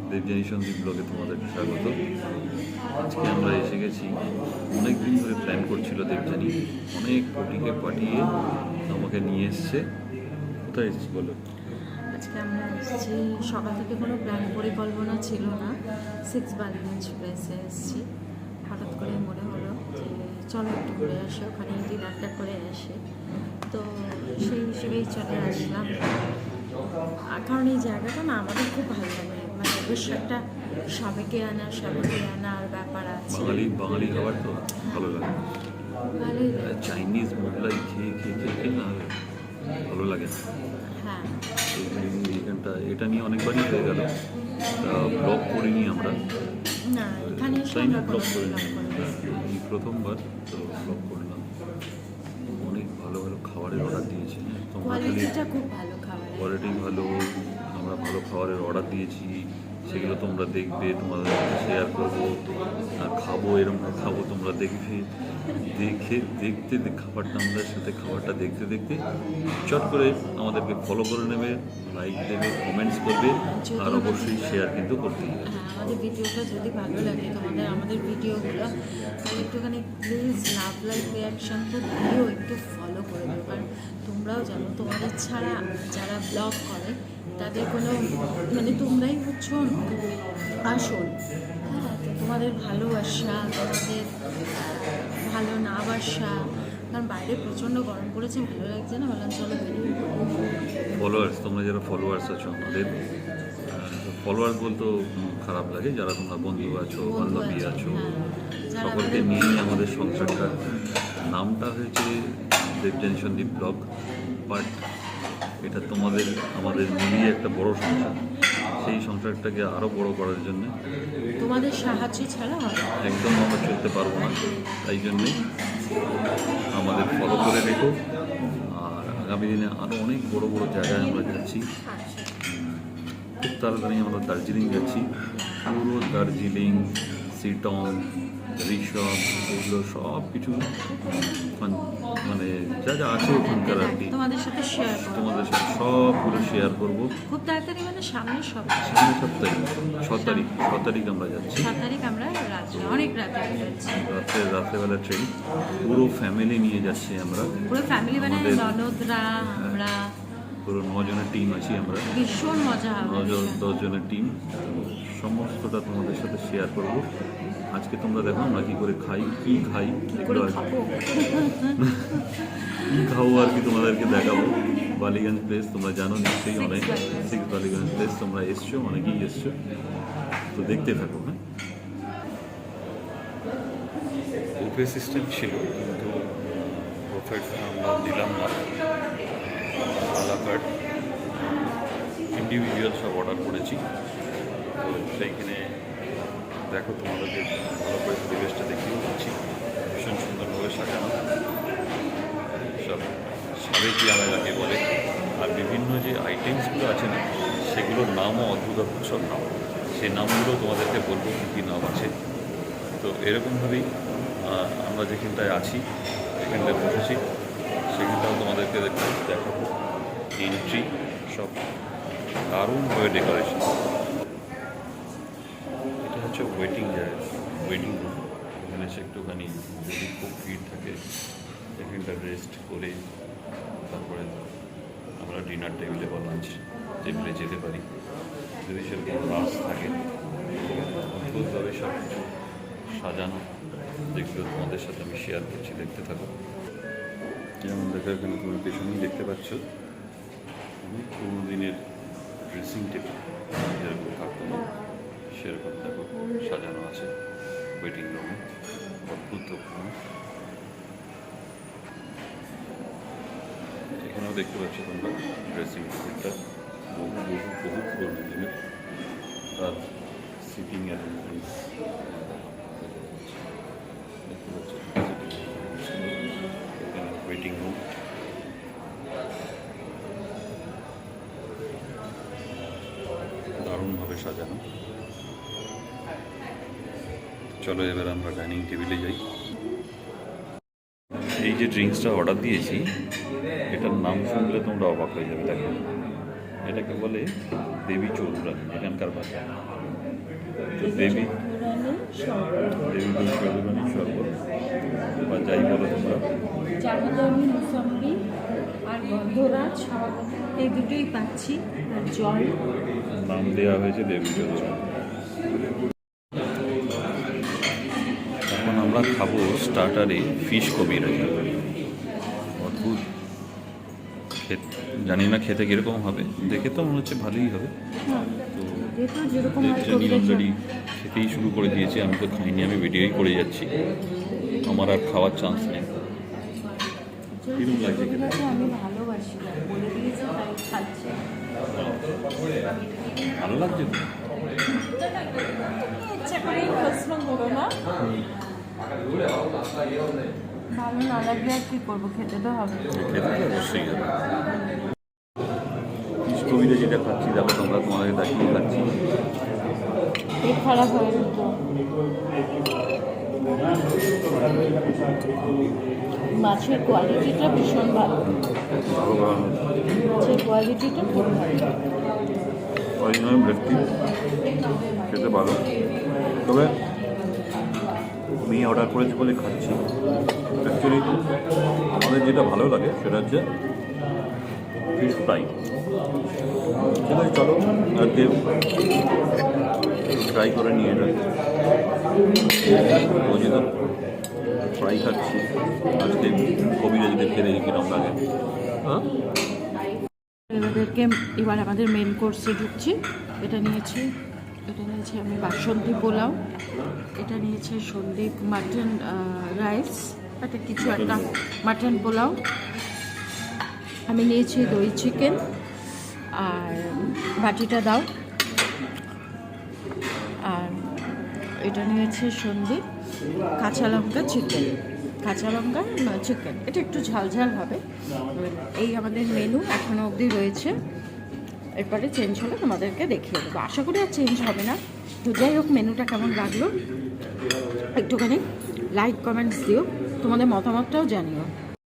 দেবযানী সন্দীপ ব্লগে তোমাদেরকে স্বাগত। আজকে আমরা এসে গেছি, অনেক দিন ধরে প্ল্যান করছিল দেবযানী, অনেক কোটিকে পাঠিয়ে আমাকে নিয়ে এসছে। কোথায় এসেছি বলো? আজকে আমরা এসেছি, সকাল থেকে কোনো প্ল্যান পরিকল্পনা ছিল না, 6 বালিগঞ্জ প্লেসে এসেছি। হঠাৎ করে মনে হলো যে চলো একটু ঘুরে আসি, ওখানে ডিনারটা করে আসি। তো সেই হিসেবেই চলে আসলাম, কারণ এই জায়গাটা না আমাদের খুব ভালো লাগে। মানে বেশ একটা সাবেকিয়ানার ব্যাপার আছে। বাঙালি খাবার তো ভালো লাগে, ভালোই লাগে। চাইনিজ মোগলাই খেয়ে খেয়ে খেয়ে খেয়ে না ভালো লাগে না। হ্যাঁ, এইখানটা এটা নিয়ে অনেকবারই হয়ে গেল, ব্লগ করিনি আমরা, না এখানে এসে তাই না? আমরা ব্লগ কোনো করিনি, vlog করিনি। এই প্রথমবার তো ব্লগ করলাম। অনেক ভালো ভালো খাবারের অর্ডার দিয়েছি, তোমরা খালি কোয়ালিটিটা খুব ভালো খাবারের। কোয়ালিটি ভালো, আমরা ভালো খাবারের অর্ডার দিয়েছি, সেগুলো তোমরা দেখবে, তোমাদের সাথে শেয়ার করবো, আর খাবো, এরকম খাবো তোমরা দেখবে, দেখতে খাবারটা আমাদের সাথে খাবারটা দেখতে দেখতে চট করে আমাদেরকে ফলো করে নেবে, লাইক দেবে, কমেন্টস করবে, আর অবশ্যই শেয়ার কিন্তু করতে হবে। হ্যাঁ, আমাদের ভিডিওটা যদি ভালো লাগে তোমাদের, আমাদের ভিডিওগুলো তাহলে একটুখানি প্লিজ লাভ লাইক রিয়াকশান তো দিও, একটু ফলো করে দিও। কারণ তোমরাও জানো তোমাদের ছাড়া যারা ব্লগ করে তাদের কোনো মানে তোমরাই হচ্ছ আসল। হ্যাঁ, তো তোমাদের ভালোবাসা, তোমাদের ভালো না বাসা, কারণ বাইরে প্রচণ্ড গরম পড়েছে, ভালো লাগছে না, বললাম চলো বেরিয়ে ফলোয়ার্স, তোমরা যারা ফলোয়ার্স আছো আমাদের, ফলোয়ার্স বলতেও খারাপ লাগে, যারা তোমরা বন্ধু আছো, বান্ধবী আছো, সকলকে নিয়েই আমাদের সংসারটা, নামটা হয়েছে দেবযানী সন্দীপ ব্লগ, বাট এটা তোমাদের আমাদের মিলিয়ে একটা বড় সংসার। সেই সংসারটাকে আরও বড় করার জন্য তোমাদের সাহায্য ছাড়া হবে একদম আমরা চলতে পারবো না, তাই জন্যে আমাদের ফলো করে রেখো। আর আগামী দিনে আরও অনেক বড় বড় জায়গায় আমরা যাচ্ছি, খুব তাড়াতাড়ি আমরা দার্জিলিং যাচ্ছি, পুরো দার্জিলিং, সিটং, ঋষভ, এগুলো সব কিছু মানে যা যা আছে ওখানকার আর কি তোমাদের সাথে শেয়ার করবো। তোমাদের সাথে সবগুলো শেয়ার করবো। খুব তাড়াতাড়ি মানে সামনের সামনের সপ্তাহে 6 তারিখ আমরা যাচ্ছি। 7 তারিখ আমরা রাত্রে, অনেক রাতে যাচ্ছি, রাত্রেবেলা ট্রেন, পুরো ফ্যামিলি নিয়ে যাচ্ছি আমরা, পুরো ফ্যামিলি মানে আমাদের ননদরা, আমরা পুরো 9 জনের টিম আছি আমরা, ভীষণ মজা হবে। 10 জনের টিম, সমস্তটা তোমাদের সাথে শেয়ার করব। আজকে তোমরা দেখো আমরা কী করে খাই, কী খাই, করে এগুলো খাবো। কী খাবো আর কি তোমাদেরকে দেখাবো। বালিগঞ্জ প্লেস তোমরা জানো নিশ্চয়ই, অনেক 6 বালিগঞ্জ প্লেস তোমরা এসছো, অনেকেই এসছো, তো দেখতে থাকো। হ্যাঁ, বুফে সিস্টেম ছিল কিন্তু বুফেটা আমরা দিলাম না, আলাকার্ট ইন্ডিভিজুয়াল সব অর্ডার করেছি। তো সেইখানে দেখো, তোমাদেরকে ভালো করে পরিবেশটা দেখিয়েও দিচ্ছি, ভীষণ সুন্দরভাবে সাজানো, সব সাবেকি আলাদাকে বলে। আর বিভিন্ন যে আইটেমসগুলো আছে না, সেগুলোর নামও অদ্ভুত অদ্ভুত সব নাম, সেই নামগুলো তোমাদেরকে বলবো কী কী নাম আছে। তো এরকমভাবেই আমরা যেখানটায় আছি, এখানটায় বসেছি, সেখানটাও তোমাদেরকে দেখাবো। এন্ট্রি সব দারুণভাবে ডেকোরেশন। এটা হচ্ছে ওয়েটিং রুম, এখানে এসে একটুখানি যদি খুব ভিড় থাকে এখানটা রেস্ট করে তারপরে আমরা ডিনার টেবিলে বা লাঞ্চ টেবিলে যেতে পারি, যদি সেরকম রাস থাকে। অদ্ভুতভাবে সব কিছু সাজানো, যেগুলো তোমাদের সাথে আমি শেয়ার করছি, দেখতে থাকো। যেমন দেখো, এখানে তুমি পেছনেই দেখতে পাচ্ছ অনেক পুরোনো দিনের ড্রেসিং টেবিল, যেরকম থাকতো না সেরকম দেখো সাজানো আছে ওয়েটিং রুমে, অদ্ভুত। এখানেও দেখতে পাচ্ছ তোমরা ড্রেসিং টেবিলটা বহু পুরোনো দিনের, তার সিটিং অ্যারেঞ্জমেন্ট দেখতে পাচ্ছ, এখানে ওয়েটিং রুম, দারুণভাবে সাজানো। চলো এবার আমরা ডাইনিং টেবিলে যাই। এই যে ড্রিঙ্কসটা অর্ডার দিয়েছি, এটার নাম শুনলে তোমরা অবাক হয়ে যাবে। দেখো, এটাকে বলে দেবী চৌধুরানী এখানকার ভাষা। তো দেবী চৌধুরানী শরবত বা যাই বলো তোমরা, যার মধ্যে আমি মুসাম্বি আর গন্ধরাজ এই দুটোই পাচ্ছি, আর জল। নাম দেওয়া হয়েছে দেবী চৌধুরানী। এখন আমরা খাবো স্টার্টারে ফিশ কবিরাজি। অদ্ভুত জানি না খেতে কীরকম হবে, দেখে তো মনে হচ্ছে ভালোই হবে। তো যেরকম জানি অলরেডি খেতেই শুরু করে দিয়েছে, আমি তো খাইনি, আমি ভিডিওই করে যাচ্ছি, আমার আর খাওয়ার চান্স নেই। কিরকম লাগছে খেতে? আমি ভালোবাসি, বলে দিয়েছি তাই খাচ্ছি। ভালো লাগছে তো? ইচ্ছা করেই প্রশ্ন করো না, ভালো না লাগলে আর কি করবো, খেতে তো হবে। খেতে তো অবশ্যই হবে। ফিশ কবিরা যেটা খাচ্ছি, দেখো তোমরা, তোমাদের দেখিয়ে খাচ্ছি। পেট খারাপ হয়ে যেত। মাছের কোয়ালিটিটা ভীষণ ভালো, মাছের কোয়ালিটিটা খুব ভালো। অরিজিনাল ভেটকি খেতে ভালো, তবে মেয়ে অর্ডার করেছে বলে খাচ্ছি। অ্যাকচুয়ালি আমাদের যেটা ভালো লাগে সেটা হচ্ছে ফিশ ফ্রাই। ঠিক আছে, চলো আজকে ট্রাই করে নিয়ে যাই। বুঝি তো ফ্রাই খাচ্ছি, আজকে কবিরাজিদের খেলে কিরকম লাগে। হ্যাঁ, এবার আমাদের মেন কোর্সে ঢুকছি। এটা নিয়েছি আমি বাসন্তী পোলাও, এটা নিয়েছে সন্দীপ মাটন রাইস, এটা কিছু একটা মাটন পোলাও, আমি নিয়েছি দই চিকেন, আর বাটিটা দাও। আর এটা নিয়েছে সন্দীপ কাঁচা লঙ্কা চিকেন, এটা একটু ঝাল হবে। এই আমাদের মেনু এখনও অবধি রয়েছে, এরপরে চেঞ্জ হলে তোমাদেরকে দেখিয়ে দেবো। আশা করি আর চেঞ্জ হবে না। তো যাই হোক, মেনুটা কেমন লাগলো একটুখানি লাইক কমেন্টস দিও, তোমাদের মতামতটাও জানিও।